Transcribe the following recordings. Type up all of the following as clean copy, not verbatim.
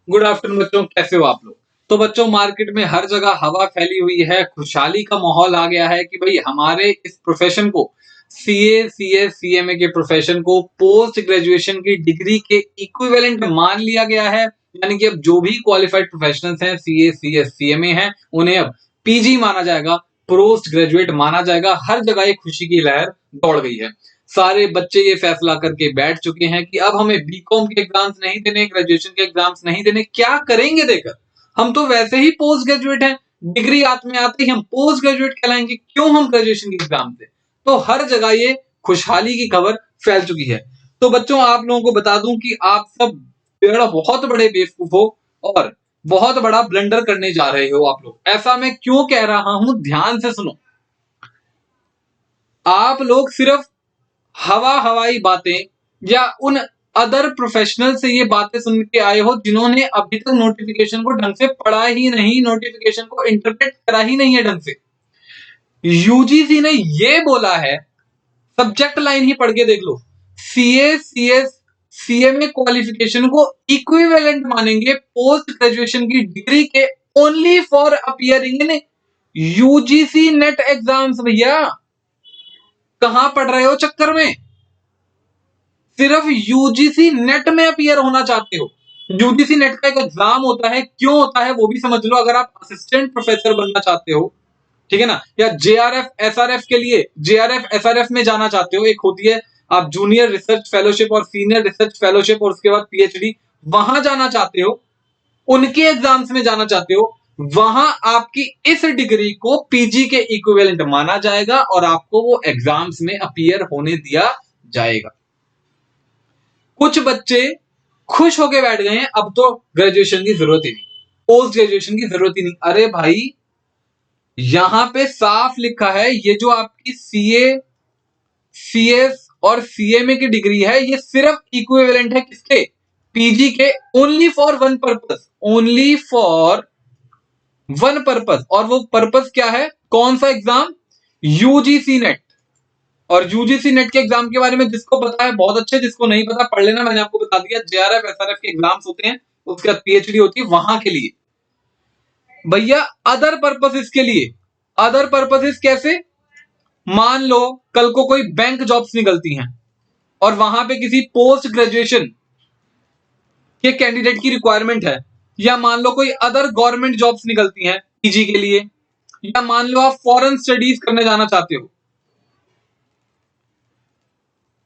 Good afternoon बच्चों, कैसे हो आप लोग। तो बच्चों, मार्केट में हर जगह हवा फैली हुई है, खुशहाली का माहौल आ गया है कि भाई हमारे इस प्रोफेशन को, सीए सीएस सीएमए के प्रोफेशन को पोस्ट ग्रेजुएशन की डिग्री के इक्विवेलेंट मान लिया गया है। यानी कि अब जो भी क्वालिफाइड प्रोफेशनल्स हैं, सीए सीएस सीएमए हैं, उन्हें अब पीजी माना जाएगा, पोस्ट ग्रेजुएट माना जाएगा। हर जगह एक खुशी की लहर दौड़ गई है। सारे बच्चे ये फैसला करके बैठ चुके हैं कि अब हमें बीकॉम के एग्जाम्स नहीं देने, ग्रेजुएशन के एग्जाम्स नहीं देने, क्या करेंगे देकर, हम तो वैसे ही पोस्ट ग्रेजुएट हैं, डिग्री हाथ में आते ही हम पोस्ट ग्रेजुएट कहलाएंगे, क्यों हम ग्रेजुएशन के एग्जाम दें। तो हर जगह ये खुशहाली की खबर फैल चुकी है। तो बच्चों, आप लोगों को बता दूं कि आप सब बहुत बड़े बेवकूफ हो और बहुत बड़ा ब्लंडर करने जा रहे हो आप लोग। ऐसा मैं क्यों कह रहा हूं, ध्यान से सुनो। आप लोग सिर्फ हवाई बातें या उन अदर प्रोफेशनल से ये बातें सुन के आए हो जिन्होंने अभी तक नोटिफिकेशन को ढंग से पढ़ा ही नहीं, नोटिफिकेशन को इंटरप्रेट करा ही नहीं है ढंग से। यूजीसी ने ये बोला है, सब्जेक्ट लाइन ही पढ़ के देख लो, सीए सीएस सीएमए क्वालिफिकेशन को इक्विवेलेंट मानेंगे पोस्ट ग्रेजुएशन की डिग्री के, only for appearing in UGC net exams. भैया कहां पढ़ रहे हो चक्कर में, सिर्फ यूजीसी नेट में अपीयर होना चाहते हो। यूजीसी नेट का एक एग्जाम होता है, क्यों होता है वो भी समझ लो। अगर आप असिस्टेंट प्रोफेसर बनना चाहते हो, ठीक है ना, या जेआरएफ एसआरएफ के लिए, जेआरएफ एसआरएफ में जाना चाहते हो, एक होती है आप जूनियर रिसर्च फेलोशिप और सीनियर रिसर्च फेलोशिप और उसके बाद पीएचडी, वहां जाना चाहते हो, उनके एग्जाम्स में जाना चाहते हो, वहां आपकी इस डिग्री को पीजी के इक्विवेलेंट माना जाएगा और आपको वो एग्जाम्स में अपीयर होने दिया जाएगा। कुछ बच्चे खुश होके बैठ गए हैं, अब तो ग्रेजुएशन की जरूरत ही नहीं, पोस्ट ग्रेजुएशन की जरूरत ही नहीं। अरे भाई, यहां पे साफ लिखा है, ये जो आपकी सीए सीएस और सीएमए की डिग्री है, ये सिर्फ इक्विवेलेंट है किसके, पीजी के, only for one purpose, only for one purpose. और वो पर्पस क्या है, कौन सा एग्जाम, यूजीसी नेट। और यूजीसी नेट के एग्जाम के बारे में जिसको पता है बहुत अच्छे, जिसको नहीं पता पढ़ लेना, मैंने आपको बता दिया। जेआरएफ एसआरएफ के एग्जाम्स होते हैं, उसके बाद पीएचडी होती है, वहां के लिए भैया अदर पर्पसेस के लिए। अदर पर्पसेस कैसे, मान लो कल को कोई बैंक जॉब्स निकलती हैं और वहां पे किसी पोस्ट ग्रेजुएशन के कैंडिडेट की रिक्वायरमेंट है, या मान लो कोई अदर गवर्नमेंट जॉब्स निकलती हैं पीजी के लिए, या मान लो आप फॉरेन स्टडीज करने जाना चाहते हो,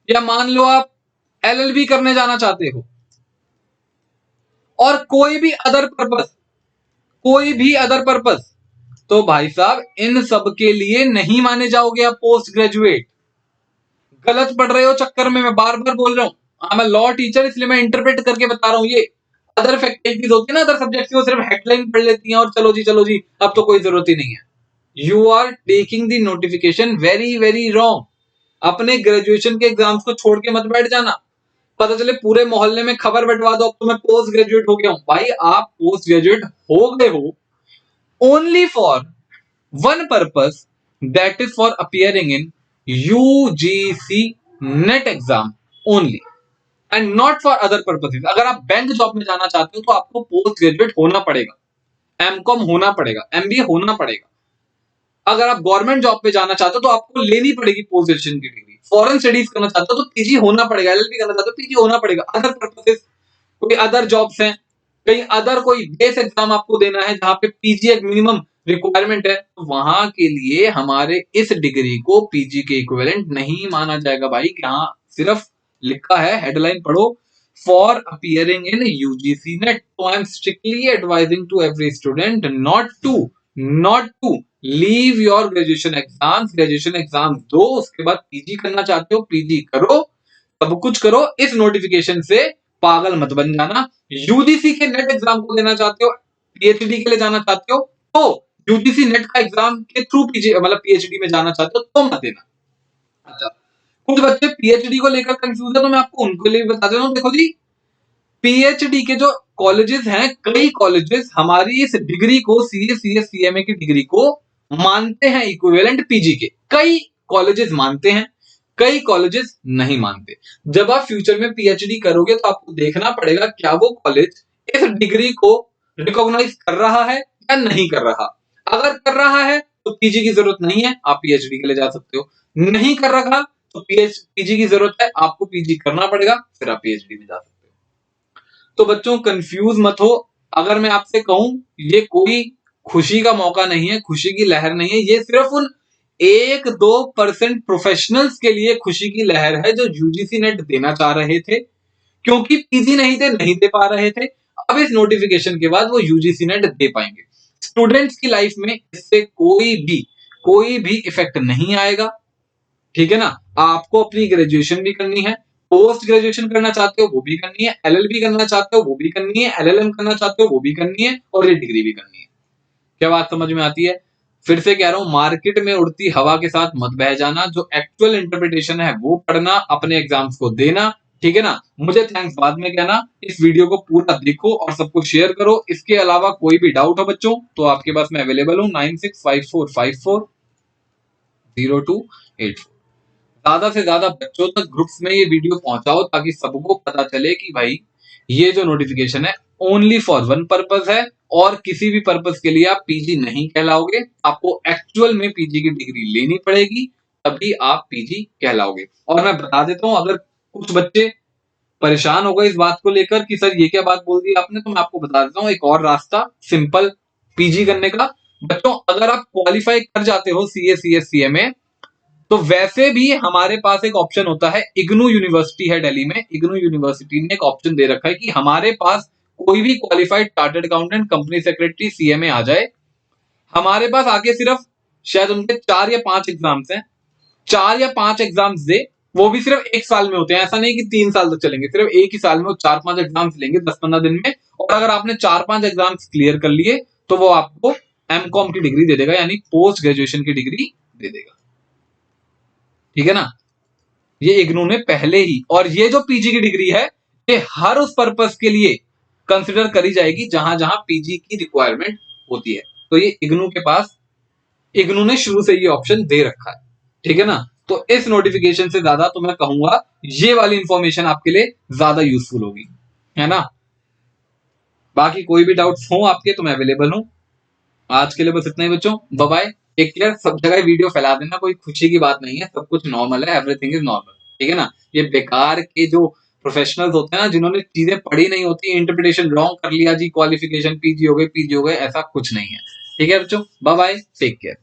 या मान लो आप एलएलबी करने जाना चाहते हो, और कोई भी अदर पर्पस, कोई भी अदर पर्पस, तो भाई साहब इन सब के लिए नहीं माने जाओगे आप पोस्ट ग्रेजुएट। गलत पढ़ रहे हो चक्कर में, मैं बार बार बोल रहा हूं। मैं लॉ टीचर, इसलिए मैं इंटरप्रेट करके बता रहा हूं। ये अदर फैकल्टीज होती है ना, अदर सब्जेक्ट की, वो सिर्फ हेडलाइन पढ़ लेती हैं और चलो जी अब तो कोई जरूरत ही नहीं है। You are taking the notification very very wrong. अपने ग्रेजुएशन के एग्जाम्स को छोड़ के मत बैठ जाना, पता चले पूरे मोहल्ले में खबर बंटवा दो अब तो मैं पोस्ट ग्रेजुएट हो गया हूं। भाई आप पोस्ट ग्रेजुएट हो गए हो only for one purpose, that is for appearing in UGC net exam only, and not for other purposes. अगर आप बैंक जॉब में जाना चाहते हो तो आपको पोस्ट ग्रेजुएट होना पड़ेगा, एमकॉम होना पड़ेगा, एमबीए होना पड़ेगा। अगर आप गवर्नमेंट जॉब पे जाना चाहते हो तो आपको लेनी पड़ेगी पोस्ट ग्रेजुएशन की डिग्री। फॉरेन स्टडीज करना चाहते हो तो पीजी होना पड़ेगा, एलएलबी करना चाहते हो पीजी होना पड़ेगा। अदर पर्पसेस, कोई अदर जॉब्स हैं, कहीं अदर कोई बेस एग्जाम आपको देना है जहां पे पीजी एक मिनिमम रिक्वायरमेंट है, तो वहां के लिए हमारे इस डिग्री को पीजी के इक्विवेलेंट नहीं माना जाएगा। भाई यहाँ सिर्फ लिखा है, हेडलाइन पढ़ो, for appearing in UGC NET. तो I am strictly advising to every student not to leave your graduation exams. Graduation exam दो, उसके बाद पीजी करना चाहते हो पीजी करो, सब कुछ करो। इस नोटिफिकेशन से पागल मत बन जाना। यूजीसी के नेट एग्जाम को देना चाहते हो, पीएचडी के लिए जाना चाहते हो, तो यूजीसी नेट का एग्जाम के थ्रू पीजी मतलब पीएचडी में जाना चाहते हो तो मत देना। अच्छा, कुछ बच्चे पीएचडी को लेकर कंफ्यूज है, तो मैं आपको उनके लिए बता देता हूँ। देखो जी, पीएचडी के जो कॉलेजेस हैं, कई कॉलेजेस हमारी इस डिग्री को, सीए सीएस सीएमए की डिग्री को मानते हैं इक्विवेलेंट पीजी के। कई कॉलेजेस मानते हैं, कई कॉलेजेस नहीं मानते। जब आप फ्यूचर में पीएचडी करोगे तो आपको देखना पड़ेगा क्या वो कॉलेज इस डिग्री को रिकॉग्नाइज कर रहा है या नहीं कर रहा। अगर कर रहा है तो पीजी की जरूरत नहीं है, आप पीएचडी के लिए जा सकते हो। नहीं कर रहा तो पीजी की जरूरत है, आपको पीजी करना पड़ेगा, फिर आप पीएचडी में जा सकते हो। तो बच्चों कंफ्यूज मत हो। अगर मैं आपसे कहूं ये कोई खुशी का मौका नहीं है, खुशी की लहर नहीं है, ये सिर्फ उन 1-2% प्रोफेशनल्स के लिए खुशी की लहर है जो यूजीसी नेट देना चाह रहे थे, क्योंकि पीजी नहीं थे, नहीं दे पा रहे थे। अब इस नोटिफिकेशन के बाद वो यूजीसी नेट दे पाएंगे। स्टूडेंट्स की लाइफ में इससे कोई भी इफेक्ट नहीं आएगा, ठीक है ना। आपको अपनी ग्रेजुएशन भी करनी है, पोस्ट ग्रेजुएशन करना चाहते हो वो भी करनी है, एलएलबी करना चाहते हो वो भी करनी है, एलएलएम करना चाहते हो वो भी करनी है, और ये डिग्री भी करनी है। क्या बात समझ में आती है? फिर से कह रहा हूं, मार्केट में उड़ती हवा के साथ मत बह जाना, जो एक्चुअल इंटरप्रिटेशन है वो पढ़ना, अपने एग्जाम्स को देना, ठीक है ना। मुझे थैंक्स बाद में कहना, इस वीडियो को पूरा देखो और सबको शेयर करो। इसके अलावा कोई भी डाउट हो बच्चों तो आपके पास मैं अवेलेबल हूं 9654540284। ज्यादा से ज्यादा बच्चों तक ग्रुप्स में ये वीडियो पहुंचाओ ताकि सबको पता चले कि भाई ये जो नोटिफिकेशन है ओनली फॉर वन पर्पस है, और किसी भी पर्पस के लिए आप पीजी नहीं कहलाओगे। आपको एक्चुअल में पीजी की डिग्री लेनी पड़ेगी, तभी आप पीजी कहलाओगे। और मैं बता देता हूं, अगर कुछ बच्चे परेशान हो गए इस बात को लेकर कि सर ये क्या बात बोल दी आपने, तो मैं आपको बता देता हूँ एक और रास्ता सिंपल पीजी करने का। बच्चों अगर आप क्वालिफाई कर जाते हो सीए सीएस सीएमए, तो वैसे भी हमारे पास एक ऑप्शन होता है, इग्नू यूनिवर्सिटी है दिल्ली में, इग्नू यूनिवर्सिटी ने एक ऑप्शन दे रखा है कि हमारे पास कोई भी qualified chartered accountant, company secretary, CMA आ जाए, हमारे पास आके सिर्फ शायद उनके 4 या 5 एग्जाम्स हैं, 4 या 5 एग्जाम्स दे, वो भी सिर्फ 1 साल में होते हैं, ऐसा नहीं कि 3 साल तक चलेंगे, सिर्फ एक ही साल में वो 4-5 एग्जाम्स लेंगे 10-15 दिन में। और अगर आपने 4-5 एग्जाम्स क्लियर कर लिए तो वो आपको एमकॉम की डिग्री दे देगा, यानी पोस्ट ग्रेजुएशन की डिग्री दे देगा, ठीक है ना। ये इग्नू ने पहले ही, और ये जो पीजी की डिग्री है ये हर उस पर्पस के लिए कंसिडर करी जाएगी जहां जहां पीजी की रिक्वायरमेंट होती है। तो ये इग्नू ने शुरू से ये ऑप्शन दे रखा है, ठीक है ना। तो इस नोटिफिकेशन से ज्यादा तो मैं कहूंगा ये वाली इंफॉर्मेशन आपके लिए ज्यादा यूजफुल होगी, है ना। बाकी कोई भी डाउट्स हो आपके तो मैं अवेलेबल हूं। आज के लिए बस इतना ही बच्चों, बाय बाय, टेक केयर। सब जगह वीडियो फैला देना, कोई खुशी की बात नहीं है, सब कुछ नॉर्मल है, एवरीथिंग इज नॉर्मल, ठीक है ना। ये बेकार के जो प्रोफेशनल्स होते हैं ना, जिन्होंने चीजें पढ़ी नहीं होती, इंटरप्रिटेशन रॉन्ग कर लिया जी, क्वालिफिकेशन पीजी हो गए, ऐसा कुछ नहीं है, ठीक है बच्चों। Bye bye, take care.